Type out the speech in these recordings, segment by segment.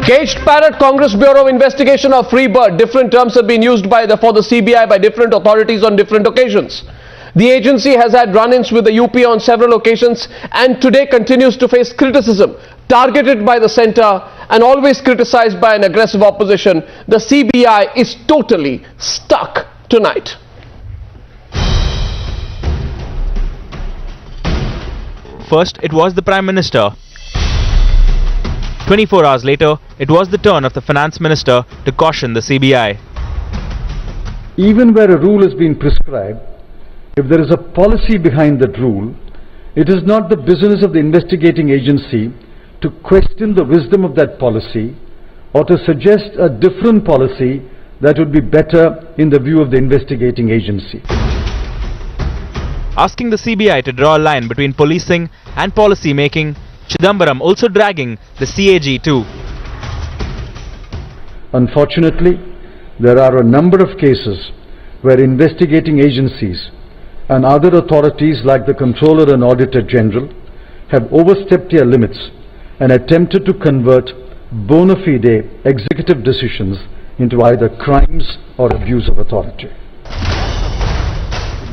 Caged Parrot, Congress Bureau of Investigation or Free Bird. Different terms have been used for the CBI by different authorities on different occasions. The agency has had run-ins with the UP on several occasions and today continues to face criticism, targeted by the centre and always criticized by an aggressive opposition. The CBI is totally stuck tonight. First, it was the Prime Minister. 24 hours later, it was the turn of the Finance Minister to caution the CBI. Even where a rule has been prescribed, if there is a policy behind that rule, it is not the business of the investigating agency to question the wisdom of that policy or to suggest a different policy that would be better in the view of the investigating agency. Asking the CBI to draw a line between policing and policy making, Chidambaram also dragging the CAG too. Unfortunately, there are a number of cases where investigating agencies and other authorities like the Comptroller and Auditor General have overstepped their limits and attempted to convert bona fide executive decisions into either crimes or abuse of authority.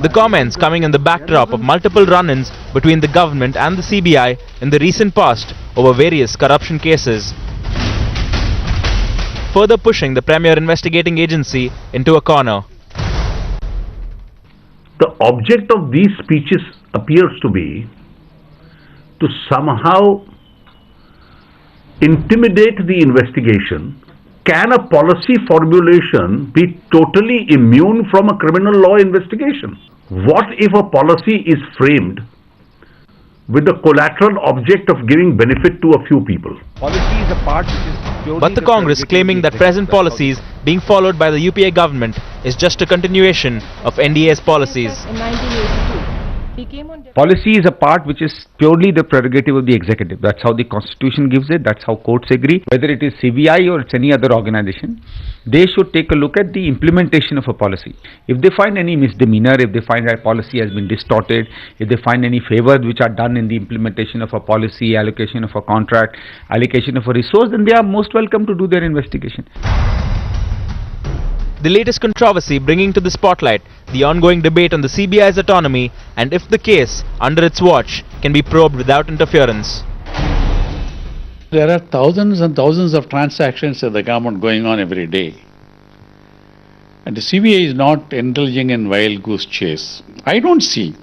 The comments coming in the backdrop of multiple run-ins between the government and the CBI in the recent past over various corruption cases, further pushing the premier investigating agency into a corner. The object of these speeches appears to be to somehow intimidate the investigation. Can a policy formulation be totally immune from a criminal law investigation? What if a policy is framed with the collateral object of giving benefit to a few people? Policy is a part which is purely But the Congress claiming that present policies being followed by the UPA government is just a continuation of NDA's policies. In 1982, he came on. Policy is a part which is purely the prerogative of the executive. That's how the constitution gives it. That's how courts agree. Whether it is CBI or it's any other organization, they should take a look at the implementation of a policy. If they find any misdemeanor, if they find that policy has been distorted, if they find any favors which are done in the implementation of a policy, allocation of a contract, allocation of a resource, then they are most welcome to do their investigation. The latest controversy bringing to the spotlight the ongoing debate on the CBI's autonomy and if the case under its watch can be probed without interference. There are thousands and thousands of transactions of the government going on every day. And the CBI is not indulging in wild goose chase. I don't see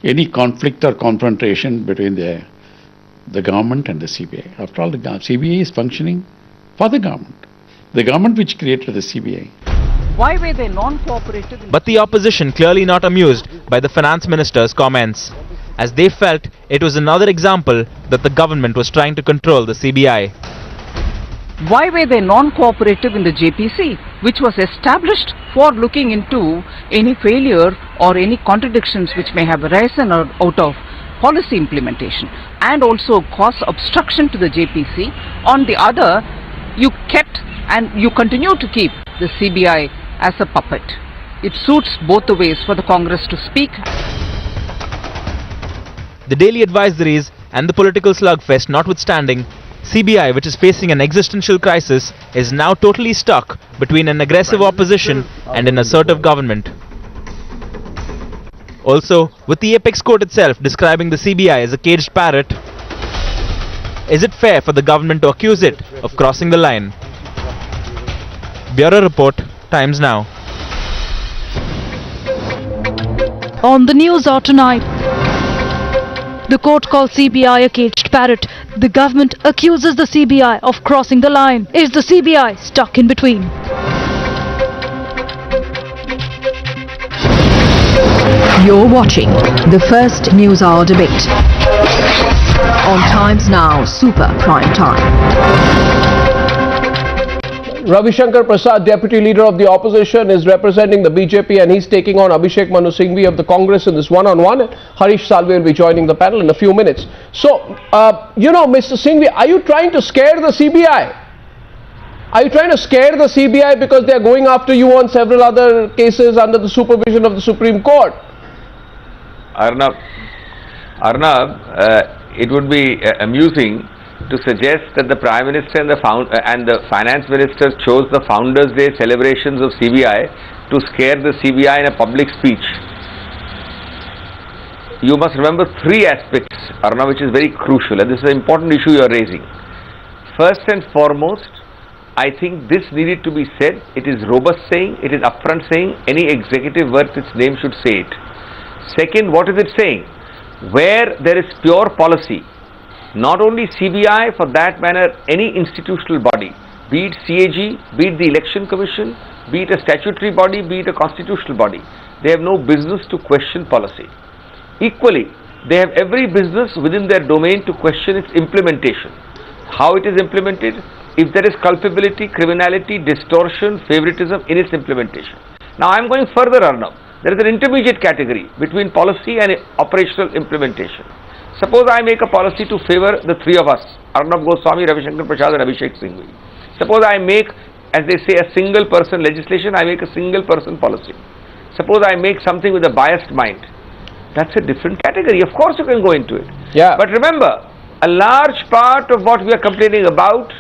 any conflict or confrontation between the government and the CBI. After all, the CBI is functioning for the government which created the CBI. Why were they non-cooperative? But the opposition clearly not amused by the Finance Minister's comments, as they felt it was another example that the government was trying to control the CBI. Why were they non-cooperative in the JPC, which was established for looking into any failure or any contradictions which may have arisen out of policy implementation and also cause obstruction to the JPC? On the other, you kept and you continue to keep the CBI as a puppet. It suits both the ways for the Congress to speak. The daily advisories and the political slugfest notwithstanding, CBI, which is facing an existential crisis, is now totally stuck between an aggressive opposition and an assertive government. Also, with the Apex Court itself describing the CBI as a caged parrot, is it fair for the government to accuse it of crossing the line? Bureau Report, Times Now. On the news hour tonight, the court calls CBI a caged parrot. The government accuses the CBI of crossing the line. Is the CBI stuck in between? You're watching the first news hour debate on Times Now Super Prime Time. Ravi Shankar Prasad, Deputy Leader of the Opposition, is representing the BJP and he's taking on Abhishek Manu Singhvi of the Congress in this one-on-one. Harish Salve will be joining the panel in a few minutes. So, Mr. Singhvi, are you trying to scare the CBI? Are you trying to scare the CBI because they are going after you on several other cases under the supervision of the Supreme Court? Arnab, it would be amusing to suggest that the Prime Minister and the Finance Minister chose the Founders' Day celebrations of CBI to scare the CBI in a public speech. You must remember three aspects, Arnav, which is very crucial, and this is an important issue you are raising. First and foremost, I think this needed to be said. It is robust saying, it is upfront saying, any executive worth its name should say it. Second, what is it saying? Where there is pure policy, not only CBI, for that matter, any institutional body, be it CAG, be it the Election Commission, be it a statutory body, be it a constitutional body, they have no business to question policy. Equally, they have every business within their domain to question its implementation. How it is implemented, if there is culpability, criminality, distortion, favoritism in its implementation. Now I am going further, Arnav. There is an intermediate category between policy and operational implementation. Suppose I make a policy to favor the three of us, Arnab Goswami, Ravi Shankar Prasad and Abhishek Singhvi. Suppose I make, as they say, a single person legislation, I make a single person policy. Suppose I make something with a biased mind. That's a different category. Of course you can go into it. Yeah. But remember, a large part of what we are complaining about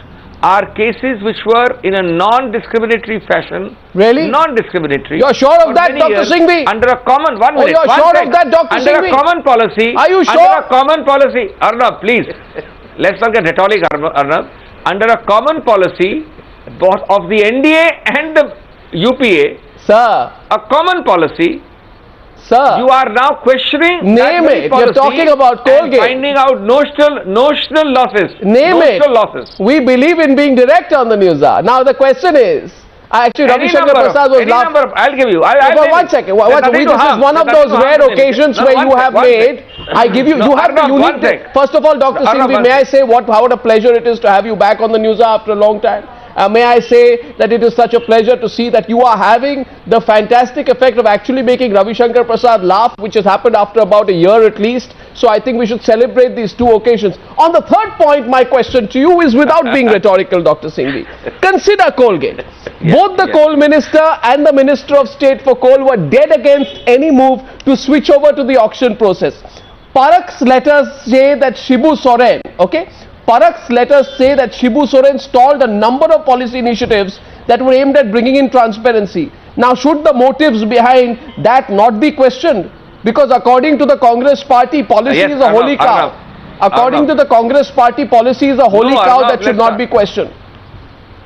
are cases which were in a non-discriminatory fashion. Really? Non-discriminatory. You're sure of that, Dr. Singhvi? Under a common, one minute. You're sure of that, Dr. Singhvi? Under a common policy. Are you sure? Under a common policy. Arnab, please. Let's not get rhetoric, Arnab. Under a common policy of the NDA and the UPA. Sir. A common policy. Sir, you are now questioning. Name it. You're talking about Colgate. Finding out notional losses. Name notional losses. We believe in being direct on the news. Now the question is, actually, Ravi Shankar Prasad was laughing. I'll give you. One second. This is one of those rare occasions where you have made. I give you. You have the unique. First of all, Dr. Singhvi, may I say what a pleasure it is to have you back on the news after a long time. May I say that it is such a pleasure to see that you are having the fantastic effect of actually making Ravi Shankar Prasad laugh, which has happened after about a year at least. So I think we should celebrate these two occasions. On the third point, my question to you is without being rhetorical, Dr. Singhvi. Consider Colgate. Both the coal minister and the Minister of State for Coal were dead against any move to switch over to the auction process. Parak's letters say that Shibu Soren, Parak's letters say that Shibu Soren stalled a number of policy initiatives that were aimed at bringing in transparency. Now, should the motives behind that not be questioned? Because according to the Congress party, policy is a holy cow. According to the Congress party, policy is a holy cow that should not be questioned.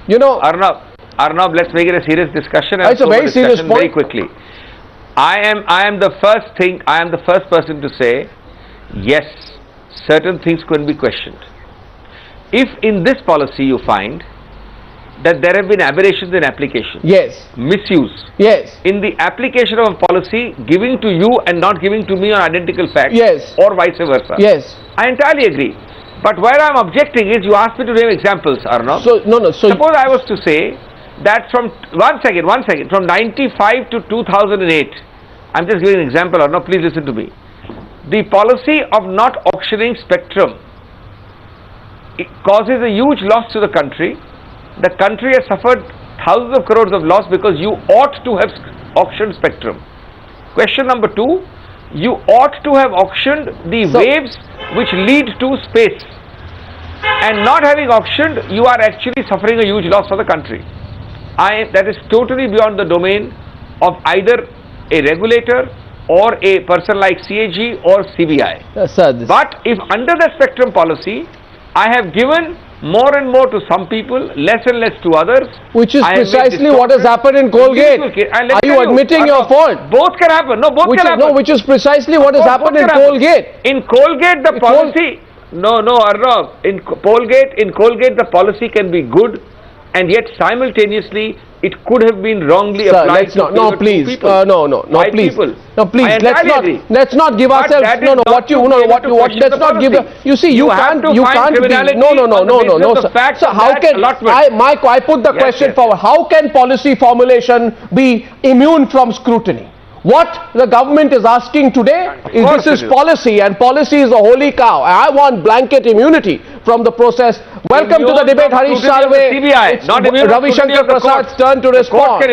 You know, Arnab, let's make it a serious discussion. It's a very serious point. Very quickly. I am the first person to say, yes, certain things can be questioned. If in this policy you find that there have been aberrations in application, misuse, in the application of a policy, giving to you and not giving to me on identical facts, or vice versa, I entirely agree. But where I am objecting is you asked me to name examples, Arnab. Suppose I was to say that from from 95 to 2008, I am just giving an example, Arnab, please listen to me. The policy of not auctioning spectrum, it causes a huge loss to the country. The country has suffered thousands of crores of loss because you ought to have auctioned spectrum. Question number two, you ought to have auctioned the waves which lead to space. And not having auctioned, you are actually suffering a huge loss for the country. That is totally beyond the domain of either a regulator or a person like CAG or CBI. But if under the spectrum policy, I have given more and more to some people, less and less to others. Which is precisely what has happened in Colgate. Are you admitting your fault? Both can happen. No, both can happen. No, which is precisely what has happened in Colgate. In Colgate, the policy... No, Arnab. In Colgate, the policy can be good, and yet simultaneously it could have been wrongly applied. Please, let's not give ourselves. Let's not give. You see, you can't be. No, sir. So how can I put the question forward? How can policy formulation be immune from scrutiny? What the government is asking today is this is policy, and policy is a holy cow. I want blanket immunity from the process. Welcome to the debate, Harish Salve. It's Ravi Shankar Prasad's turn to respond.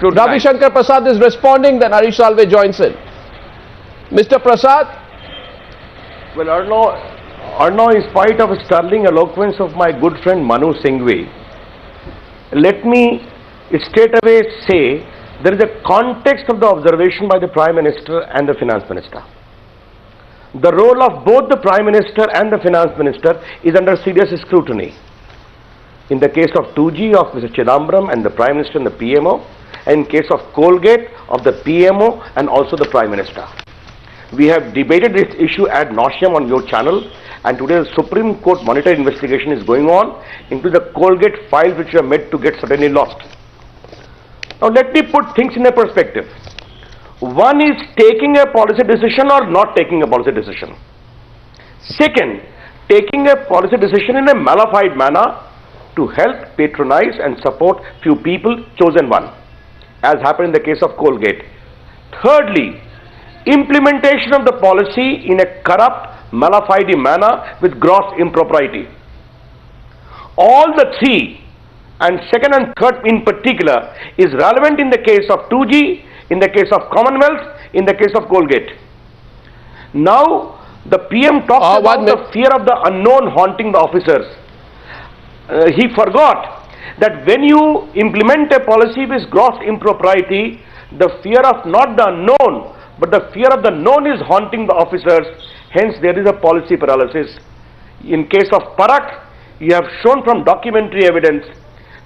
Ravi Shankar Prasad is responding, then Harish Salve joins in. Mr. Prasad? Well, Arnav, Arnav, in spite of sterling eloquence of my good friend Manu Singhvi, let me straight away say there is a context of the observation by the Prime Minister and the Finance Minister. The role of both the Prime Minister and the Finance Minister is under serious scrutiny. In the case of 2G of Mr. Chidambaram and the Prime Minister and the PMO, and in case of Colgate of the PMO and also the Prime Minister. We have debated this issue ad nauseum on your channel, and today the Supreme Court monitored investigation is going on into the Colgate files which are meant to get suddenly lost. Now let me put things in a perspective. One is taking a policy decision or not taking a policy decision. Second, taking a policy decision in a malified manner to help patronize and support few people, chosen one, as happened in the case of Colgate. Thirdly, implementation of the policy in a corrupt, malified manner with gross impropriety. All the three, and second and third in particular, is relevant in the case of 2G, in the case of Commonwealth, in the case of Colgate. Now, the PM talks about the fear of the unknown haunting the officers. He forgot that when you implement a policy with gross impropriety, the fear of not the unknown, but the fear of the known is haunting the officers. Hence, there is a policy paralysis. In case of Parak, you have shown from documentary evidence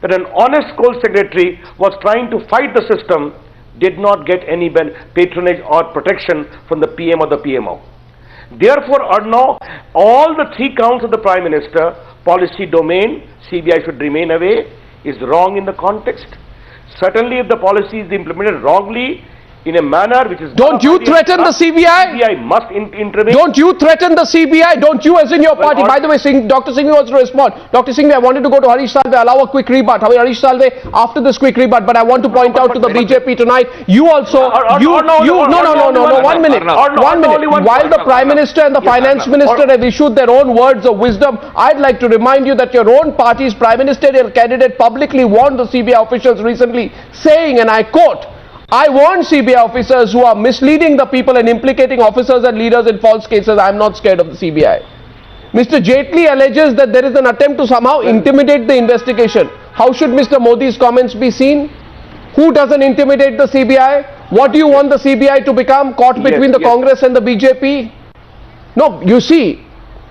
that an honest coal secretary was trying to fight the system, did not get any patronage or protection from the PM or the PMO. Therefore, Arnav, all the three counts of the Prime Minister, policy domain, CBI should remain away, is wrong in the context. Certainly, if the policy is implemented wrongly, in a manner which is... Don't you threaten the CBI? CBI must intervene. Don't you threaten the CBI? Don't you as in your party? By the way, Dr. Singhvi wants to respond. Dr. Singhvi, I wanted to go to Harish Salve. Allow a quick rebut. Harish Salve, after this quick rebut, but I want to point out to the BJP tonight, you also... No, 1 minute. 1 minute. While the Prime Minister and the Finance Minister have issued their own words of wisdom, I'd like to remind you that your own party's Prime Ministerial candidate publicly warned the CBI officials recently, saying, and I quote, "I warn CBI officers who are misleading the people and implicating officers and leaders in false cases. I am not scared of the CBI." Mr. Jaitley alleges that there is an attempt to somehow intimidate the investigation. How should Mr. Modi's comments be seen? Who doesn't intimidate the CBI? What do you want the CBI to become? Caught between the Congress and the BJP? No, you see.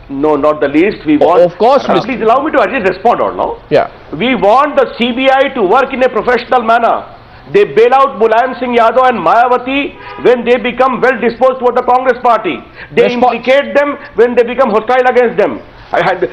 No, not the least. We want... Of course, please allow me to urgently respond or no? Yeah. We want the CBI to work in a professional manner. They bail out Mulayam Singh Yadav and Mayawati when they become well disposed toward the Congress party. They implicate them when they become hostile against them.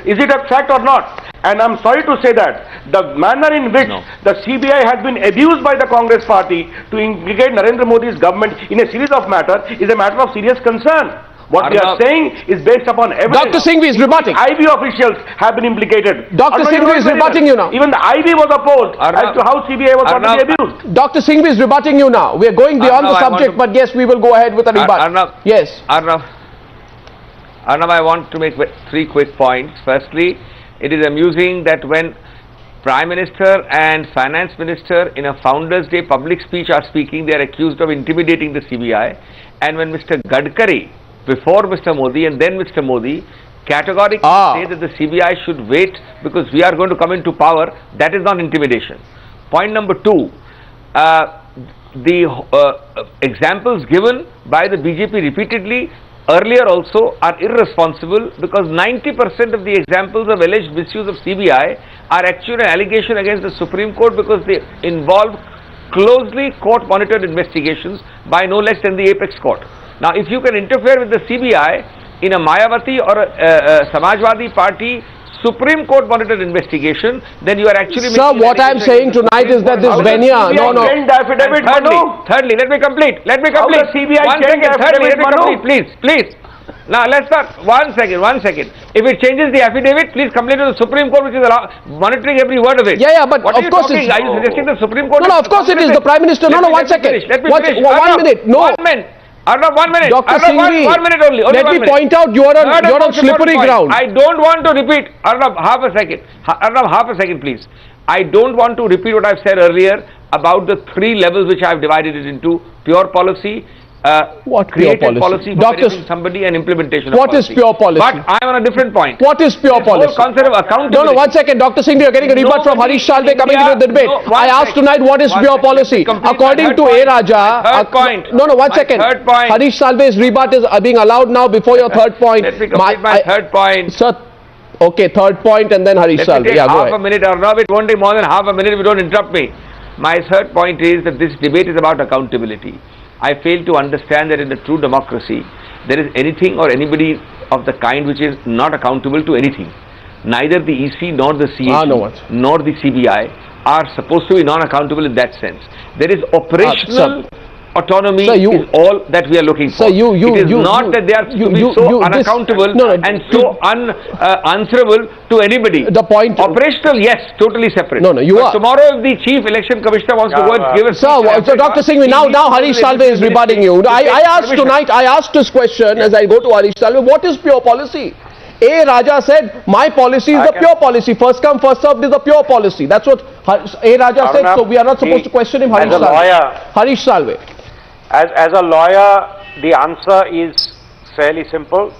Is it a fact or not? And I'm sorry to say that the manner in which the CBI has been abused by the Congress party to implicate Narendra Modi's government in a series of matters is a matter of serious concern. What we are saying is based upon evidence. Dr. Singhvi is rebutting. IB officials have been implicated. Dr. Singhvi is rebutting you now. Even the IB was opposed as to how CBI was going to be abused. Dr. Singhvi is rebutting you now. We are going beyond the subject, but yes, we will go ahead with a rebut. Yes. Arnav, I want to make three quick points. Firstly, it is amusing that when Prime Minister and Finance Minister in a Founders' Day public speech are speaking, they are accused of intimidating the CBI. And when Mr. Gadkari, before Mr. Modi and then Mr. Modi, categorically say that the CBI should wait because we are going to come into power, that is not intimidation. Point number two, the examples given by the BJP repeatedly earlier also are irresponsible because 90% of the examples of alleged misuse of CBI are actually an allegation against the Supreme Court because they involve closely court-monitored investigations by no less than the apex court. Now, if you can interfere with the CBI in a Mayawati or a Samajwadi Party Supreme Court monitored investigation, then you are actually... Sir, what I am saying tonight is that this Venya... Thirdly, let me complete. Let me complete. Please. Now, let's start. One second. If it changes the affidavit, please complain to the Supreme Court, which is monitoring every word of it. Yeah, but what of course it's... Are you suggesting the Supreme Court... No, of course it is. The Prime Minister... No, 1 second. Let me finish. 1 minute. No. 1 minute. Arnav, 1 minute. Dr. Singhvi, 1 minute only. Let me point out you are on slippery ground. I don't want to repeat. Arnav, half a second, please. I don't want to repeat what I've said earlier about the three levels which I've divided it into: pure policy, What pure created policy? policy for benefiting somebody and implementation of What is policy. pure policy? But I am on a different point. What is pure This whole policy? concept of accountability. No, 1 second. Dr. Singh, you are getting a rebut from Nobody Harish Salve in coming India- into the debate. No, one I asked second. tonight what is One pure second. policy. Let me complete According my to third A. point. Raja. My third point. No, 1 My second. third point. Harish Salve's rebut is being allowed now before your third point. Let me complete my third point. Sir, okay, third point and then Harish Let Salve. me take Yeah, go half a ahead. minute or no, it won't take more than half a minute if you don't interrupt me. My third point is that this debate is about accountability. I fail to understand that in a true democracy, there is anything or anybody of the kind which is not accountable to anything. Neither the EC nor the CAG nor the CBI are supposed to be non-accountable in that sense. There is operational autonomy is all that we are looking for. It is not that they are to be so unaccountable and so unanswerable to anybody. The point... Operational, yes, totally separate. No, you but are... Tomorrow if the Chief Election Commissioner wants to go and give a... So Dr. Singh, now Harish Salve is rebutting you. I asked this question as I go to Harish Salve, what is pure policy? A. Raja said, my policy is the pure policy. First come, first served is the pure policy. That's what A. Raja said, so we are not supposed to question him. Harish Salve. As a lawyer, the answer is fairly simple.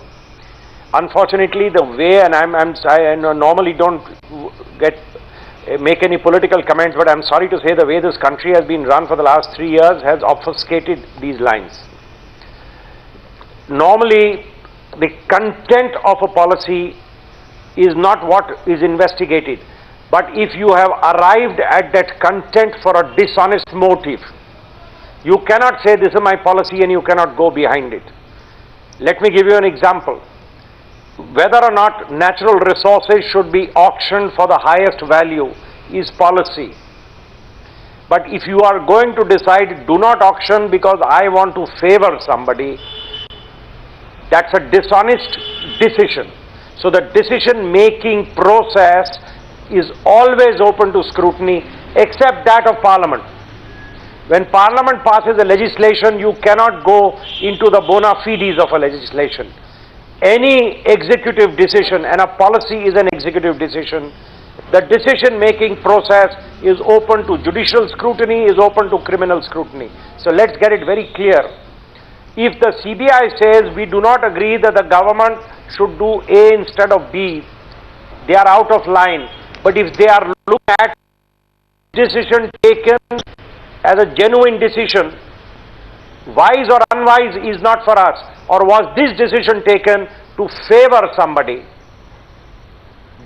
Unfortunately, the way, and I normally don't make any political comments, but I'm sorry to say the way this country has been run for the last 3 years has obfuscated these lines. Normally, the content of a policy is not what is investigated, but if you have arrived at that content for a dishonest motive, you cannot say this is my policy and you cannot go behind it. Let me give you an example. Whether or not natural resources should be auctioned for the highest value is policy. But if you are going to decide do not auction because I want to favor somebody, that's a dishonest decision. So the decision making process is always open to scrutiny except that of Parliament. When Parliament passes a legislation, you cannot go into the bona fides of a legislation. Any executive decision, and a policy is an executive decision, the decision-making process is open to judicial scrutiny, is open to criminal scrutiny. So let's get it very clear. If the CBI says we do not agree that the government should do A instead of B, they are out of line. But if they are looking at decision taken as a genuine decision, wise or unwise is not for us. Or was this decision taken to favor somebody?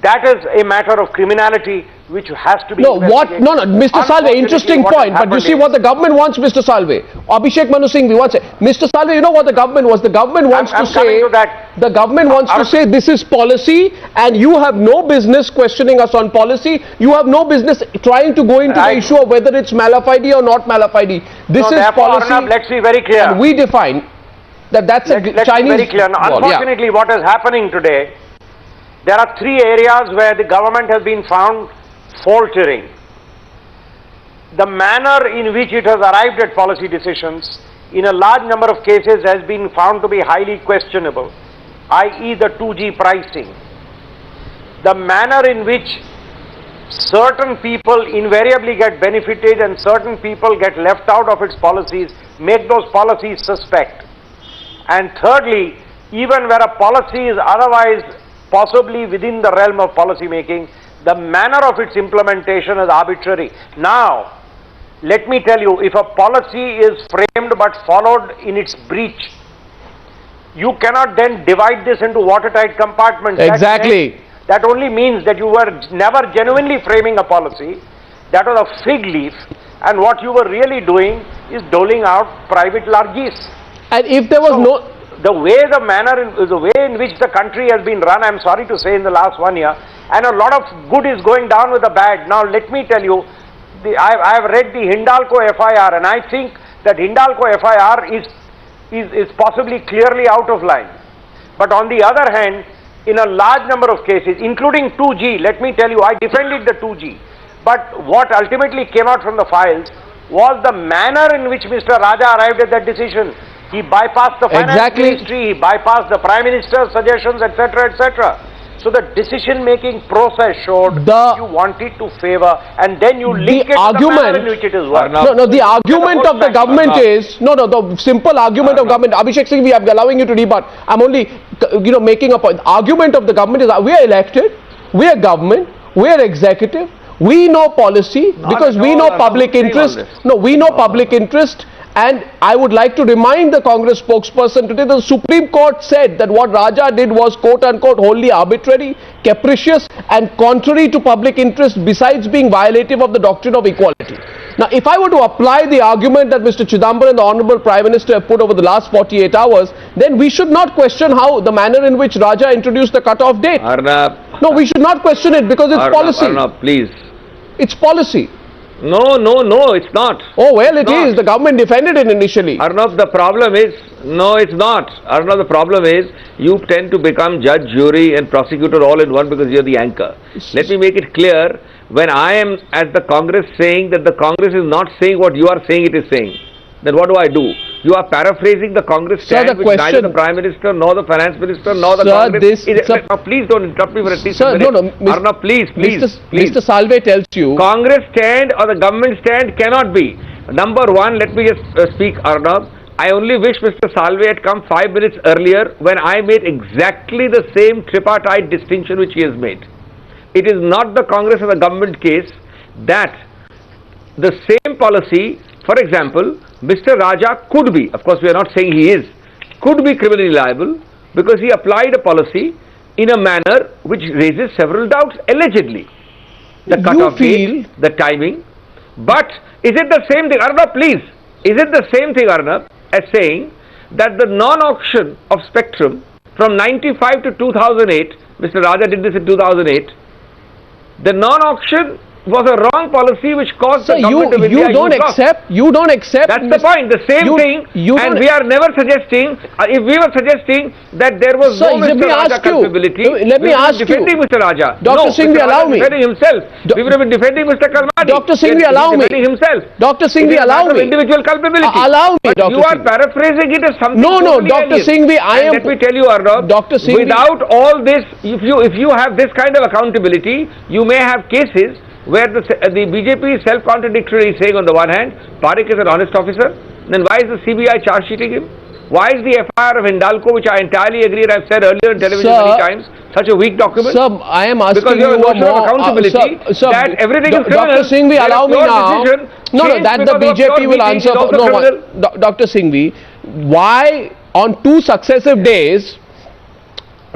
That is a matter of criminality which has to be investigated. No, Mr. Salve, interesting point. But you see what the government wants, Mr. Salve. Abhishek Manu Singhvi wants it. Mr. Salve, you know what the government wants? The government wants to say, the government wants to say this is policy and you have no business questioning us on policy. You have no business trying to go into the issue of whether it's malafide or not malafide. This is policy. Arnab, let's be very clear. And we define that that's a let's Chinese... be very clear. Now, unfortunately, what is happening today, there are 3 areas where the government has been found faltering. The manner in which it has arrived at policy decisions in a large number of cases has been found to be highly questionable, i.e. the 2G pricing. The manner in which certain people invariably get benefited and certain people get left out of its policies make those policies suspect. And thirdly, even where a policy is otherwise possibly within the realm of policy making, the manner of its implementation is arbitrary. Now, let me tell you, if a policy is framed but followed in its breach, you cannot then divide this into watertight compartments. Exactly. That only means that you were never genuinely framing a policy. That was a fig leaf, and what you were really doing is doling out private largesse. And if there was the way in which the country has been run, I'm sorry to say, in the last 1 year, and a lot of good is going down with the bad. Now let me tell you, I have read the Hindalco FIR, and I think that Hindalco FIR is possibly clearly out of line. But on the other hand, in a large number of cases, including 2G, let me tell you, I defended the 2G. But what ultimately came out from the files was the manner in which Mr. Raja arrived at that decision. He bypassed the finance ministry, he bypassed the Prime Minister's suggestions, etc., etc. So the decision-making process showed you wanted to favor, and then you link it to the manner in which it is worked. No, the argument of the government is, the simple argument of government, Abhishek Singh, I'm allowing you to rebut. I'm only, making a point. The argument of the government is, we are elected, we are government, we are executive, we know policy because we know public interest. No, we know public interest. And I would like to remind the Congress spokesperson today, the Supreme Court said that what Raja did was quote unquote wholly arbitrary, capricious and contrary to public interest, besides being violative of the doctrine of equality. Now, if I were to apply the argument that Mr. Chidambaram and the Honorable Prime Minister have put over the last 48 hours, then we should not question how the manner in which Raja introduced the cut-off date. Arnab. No, we should not question it because it's policy. Arnab, please. It's policy. No, it's not. Oh, well, it is. The government defended it initially. Arnab, the problem is, no, it's not. Arnab, the problem is, you tend to become judge, jury and prosecutor all in one because you're the anchor. Let me make it clear, when I am at the Congress saying that the Congress is not saying what you are saying it is saying, then what do? You are paraphrasing the Congress stand, which neither the Prime Minister, nor the Finance Minister, nor the Congress... please don't interrupt me for at least a minute. Arnab, please. Mr. Salve tells you... Congress stand or the government stand cannot be. Number one, let me just speak, Arnab. I only wish Mr. Salve had come 5 minutes earlier when I made exactly the same tripartite distinction which he has made. It is not the Congress or the government case that the same policy, for example, Mr. Raja could be, of course we are not saying he is, could be criminally liable because he applied a policy in a manner which raises several doubts, allegedly. The cut-off date, the timing. But is it the same thing, Arnab, please, is it the same thing, Arnab, as saying that the non-auction of spectrum from 95 to 2008, Mr. Raja did this in 2008, the non-auction was a wrong policy which caused the government of India you don't accept. That's the point. The same thing, and we are never suggesting. If we were suggesting that there was no Mr. Raja culpability, let me ask you. Defending Mr. Raja. Dr. Singhvi, allow me. Defending himself. We would have been defending Mr. Kalmadi. Dr. Singhvi, allow me. Defending himself. Dr. Singhvi, allow me. Individual culpability. Allow me, Dr. You are paraphrasing it as something. No, Dr. Singhvi, I am. Let me tell you, Arnab. Dr. Singhvi, without all this, if you have this kind of accountability, you may have cases where the BJP is self-contradictory, saying on the one hand, Parekh is an honest officer, then why is the CBI charge-sheeting him? Why is the FIR of Hindalco, which I entirely agree and I've said earlier on television many times, such a weak document? Sir, I am asking because you a notion of accountability that everything is criminal. Dr. Singhvi, allow me now. No, that the BJP will answer. Dr. Singhvi, why on 2 successive days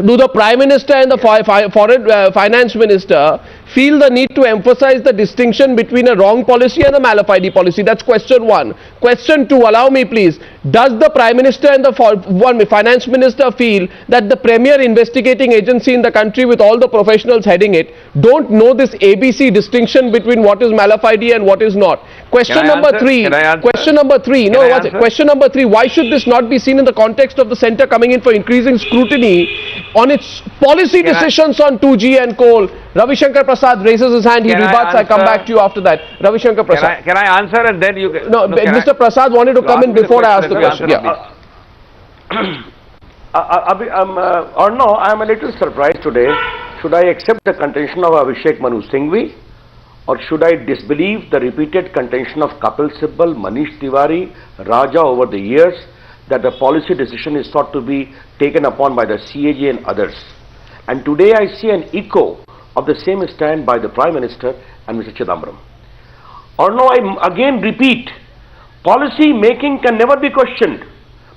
do the Prime Minister and the Foreign Finance Minister feel the need to emphasize the distinction between a wrong policy and a malafide policy? That's question 1. Question 2, allow me please. Does the Prime Minister and the Finance Minister feel that the premier investigating agency in the country with all the professionals heading it don't know this ABC distinction between what is malafide and what is not? Question number 3. Question number 3. No, what's it? Question number 3. Why should this not be seen in the context of the centre coming in for increasing scrutiny on its policy decisions on 2G and coal? Ravi Shankar Prasad raises his hand. He rebuts. I come back to you after that. Ravi Shankar Prasad. Can I answer and then you? Mr. Prasad wanted to come in before I ask the question. Or no, I am a little surprised today. Should I accept the contention of Abhishek Manu Singhvi, or should I disbelieve the repeated contention of Kapil Sibal, Manish Tiwari, Raja over the years that the policy decision is thought to be taken upon by the CAG and others? And today I see an echo of the same stand by the Prime Minister and Mr. Chidambaram. Or no, I again repeat, policy making can never be questioned.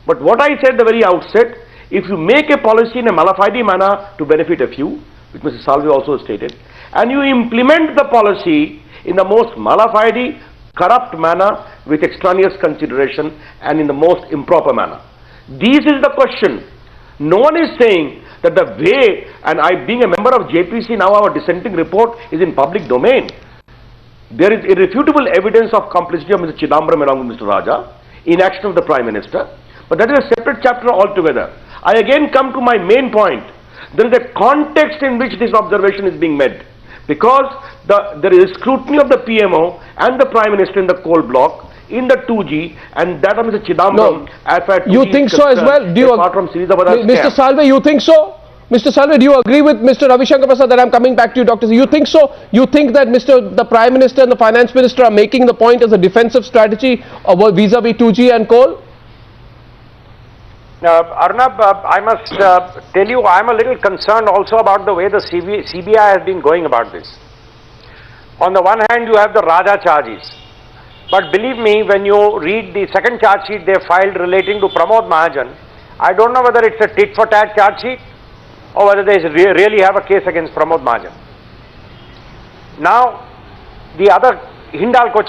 But what I said at the very outset, if you make a policy in a malafide manner to benefit a few, which Mr. Salve also stated, and you implement the policy in the most malafide, corrupt manner with extraneous consideration and in the most improper manner. This is the question. No one is saying that the way, and I being a member of JPC now, our dissenting report is in public domain. There is irrefutable evidence of complicity of Mr. Chidambaram along with Mr. Raja, inaction of the Prime Minister, but that is a separate chapter altogether. I again come to my main point. There is a context in which this observation is being made, because there is scrutiny of the PMO and the Prime Minister in the coal block, in the 2G, and that of Mr. Chidambaram. No. You think so as well? Do you apart from series of other Mr. Salve, you think so? Mr. Salve, do you agree with Mr. Ravi Shankar Prasad that I'm coming back to you, Dr. You think so? You think that the Prime Minister and the Finance Minister are making the point as a defensive strategy vis-a-vis 2G and coal? Arnab, I must tell you, I'm a little concerned also about the way the CBI has been going about this. On the one hand, you have the Raja charges. But believe me, when you read the second charge sheet they filed relating to Pramod Mahajan, I don't know whether it's a tit-for-tat charge sheet or whether they really have a case against Pramod Mahajan. Now, the other Hindalco,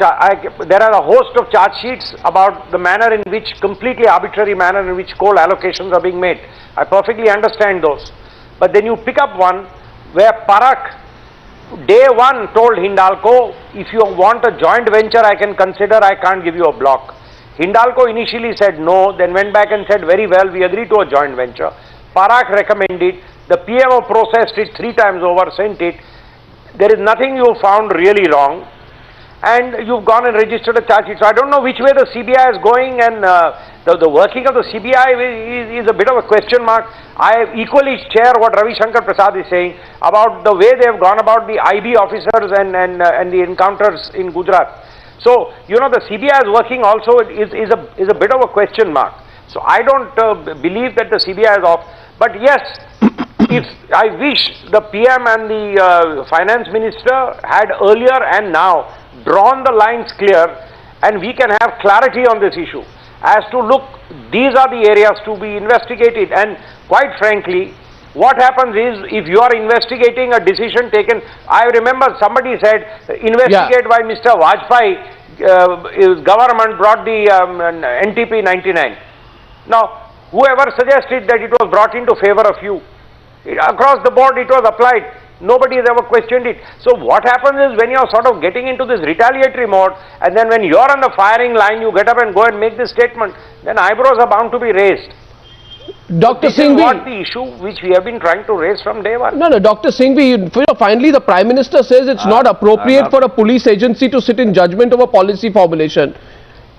there are a host of charge sheets about the manner in which, completely arbitrary manner in which coal allocations are being made. I perfectly understand those. But then you pick up one where Parak, day one, told Hindalco, if you want a joint venture I can consider, I can't give you a block. Hindalco initially said no, then went back and said very well, we agree to a joint venture. Parak recommended, the PMO processed it 3 times over, sent it. There is nothing you found really wrong, and you've gone and registered a charge sheet. So I don't know which way the CBI is going, and the working of the CBI is a bit of a question mark. I equally share what Ravi Shankar Prasad is saying about the way they have gone about the IB officers and the encounters in Gujarat. So, you know, the CBI is working also is a bit of a question mark. So I don't believe that the CBI is off. But yes, if I wish the PM and the Finance Minister had earlier and now drawn the lines clear, and we can have clarity on this issue as to look, these are the areas to be investigated. And quite frankly, what happens is, if you are investigating a decision taken, I remember somebody said, investigate why Mr. Vajpayee, government brought the NTP 99. Now, whoever suggested that it was brought into favor of you, across the board it was applied. Nobody has ever questioned it. So what happens is, when you are sort of getting into this retaliatory mode, and then when you are on the firing line, you get up and go and make this statement, then eyebrows are bound to be raised. Dr. This Singhvi, is what the issue which we have been trying to raise from day one. No, Dr. Singhvi, finally the Prime Minister says it's not appropriate for a police agency to sit in judgment over policy formulation.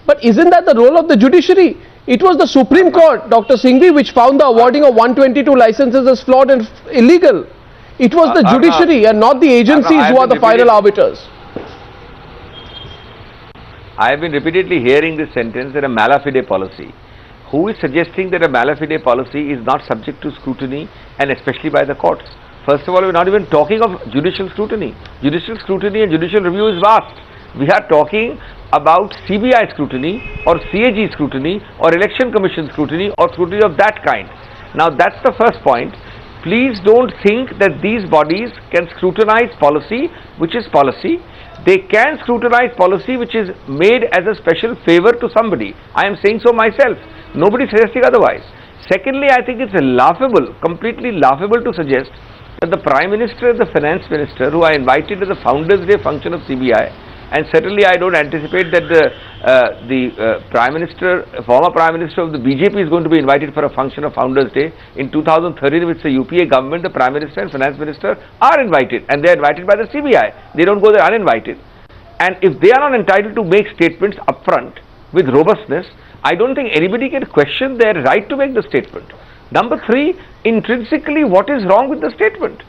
But isn't that the role of the judiciary? It was the Supreme Court, Dr. Singhvi, which found the awarding of 122 licenses as flawed and illegal. It was the judiciary and not the agencies who are the final arbiters. I have been repeatedly hearing this sentence, that a mala fide policy. Who is suggesting that a mala fide policy is not subject to scrutiny, and especially by the courts? First of all, we are not even talking of judicial scrutiny. Judicial scrutiny and judicial review is vast. We are talking about CBI scrutiny or CAG scrutiny or Election Commission scrutiny or scrutiny of that kind. Now that's the first point. Please don't think that these bodies can scrutinize policy which is policy. They can scrutinize policy which is made as a special favor to somebody. I am saying so myself. Nobody is suggesting otherwise. Secondly, I think it's laughable, completely laughable to suggest that the Prime Minister and the Finance Minister, who are invited to the Founders' Day function of CBI, and certainly I don't anticipate that the Prime Minister, former Prime Minister of the BJP is going to be invited for a function of Founders' Day. In 2013, with the UPA government, the Prime Minister and Finance Minister are invited, and they are invited by the CBI. They don't go there uninvited. And if they are not entitled to make statements upfront with robustness, I don't think anybody can question their right to make the statement. Number 3, intrinsically, what is wrong with the statement?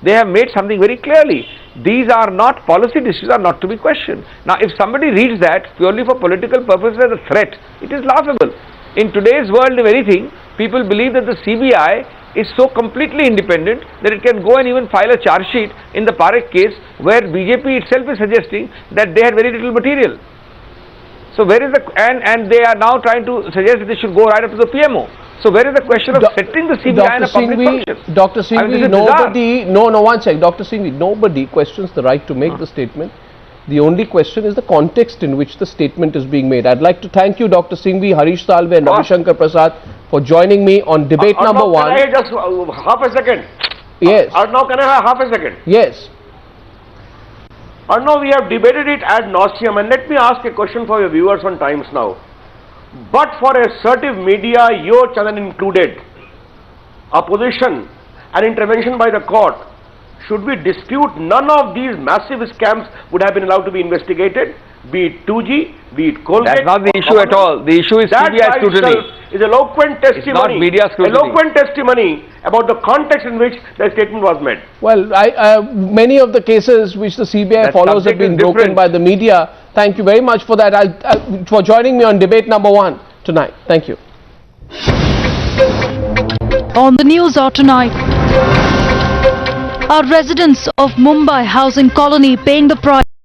They have made something very clearly. These are not policy decisions, are not to be questioned. Now, if somebody reads that purely for political purposes as a threat, it is laughable. In today's world of anything, people believe that the CBI is so completely independent that it can go and even file a charge sheet in the Parekh case, where BJP itself is suggesting that they had very little material. So where is the, and they are now trying to suggest that they should go right up to the PMO. So where is the question of setting the CBI in a public function? Dr. Singhvi, one second. Dr. Singhvi, nobody questions the right to make the statement. The only question is the context in which the statement is being made. I'd like to thank you, Dr. Singhvi, Harish Salve and Ravi Shankar Prasad, for joining me on debate number 1. Can I just half a second? Yes. Now can I have half a second? Yes. Now we have debated it ad nauseum, and let me ask a question for your viewers on Times Now. But for assertive media, your channel included, opposition and intervention by the court, should we dispute none of these massive scams would have been allowed to be investigated, be it 2G, be it Colgate? That's not the issue at all. The issue is CBI scrutiny. is eloquent testimony. not media scrutiny. Eloquent testimony about the context in which the statement was made. Well, many of the cases which the CBI That follows have subject is been broken different. by the media. Thank you very much for that. For joining me on debate number 1 tonight. Thank you. On the news hour tonight, are residents of Mumbai housing colony paying the price